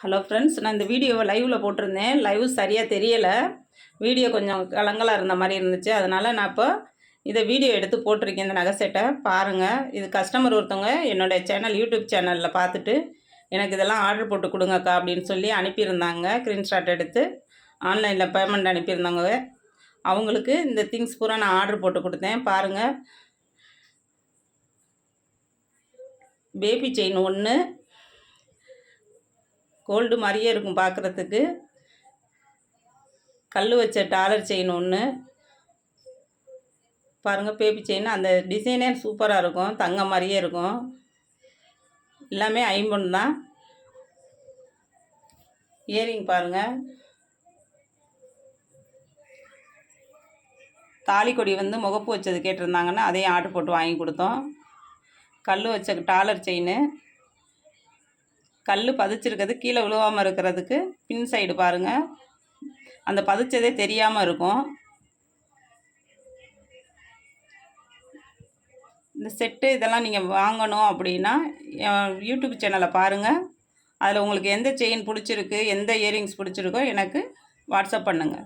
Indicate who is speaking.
Speaker 1: Hello friends, நான் இந்த வீடியோவை லைவில் போட்டிருந்தேன். லைவ் சரியாக தெரியலை, வீடியோ கொஞ்சம் கலங்கலாக இருந்த மாதிரி இருந்துச்சு. அதனால் நான் இப்போ இதை வீடியோ எடுத்து போட்டிருக்கேன். இந்த நகை செட்டை பாருங்கள். இது கஸ்டமர் ஒருத்தவங்க என்னுடைய சேனல் யூடியூப் சேனலில் பார்த்துட்டு எனக்கு இதெல்லாம் ஆர்டர் போட்டு கொடுங்கக்கா அப்படின்னு சொல்லி அனுப்பியிருந்தாங்க. ஸ்க்ரீன்ஷாட் எடுத்து ஆன்லைனில் பேமெண்ட் அனுப்பியிருந்தாங்க. அவங்களுக்கு இந்த திங்ஸ் பூரா நான் ஆர்டர் போட்டு கொடுத்தேன். பாருங்கள், பேபி செயின் ஒன்று, கோல்டு மாதிரியே இருக்கும் பார்க்குறதுக்கு. கல் வச்ச டாலர் செயின் ஒன்று பாருங்கள். பேபி செயின் அந்த டிசைனே சூப்பராக இருக்கும், தங்கம் மாதிரியே இருக்கும். எல்லாமே ஐம்பொன் தான். இயரிங் பாருங்கள். தாலிக்கொடி முகப்பு வச்சது கேட்டிருந்தாங்கன்னா அதையும் ஆர்டர் போட்டு வாங்கி கொடுத்தோம். கல் வச்ச டாலர் செயின், கல் பதிச்சிருக்கிறது கீழே விழுவாமல் இருக்கிறதுக்கு பின் சைடு பாருங்கள், அந்த பதிச்சதே தெரியாமல் இருக்கும். இந்த செட்டு இதெல்லாம் நீங்கள் வாங்கணும் அப்படின்னா யூடியூப் சேனலை பாருங்கள். அதில் உங்களுக்கு எந்த செயின் பிடிச்சிருக்கு, எந்த இயரிங்ஸ் பிடிச்சிருக்கோ எனக்கு வாட்ஸ்அப் பண்ணுங்கள்.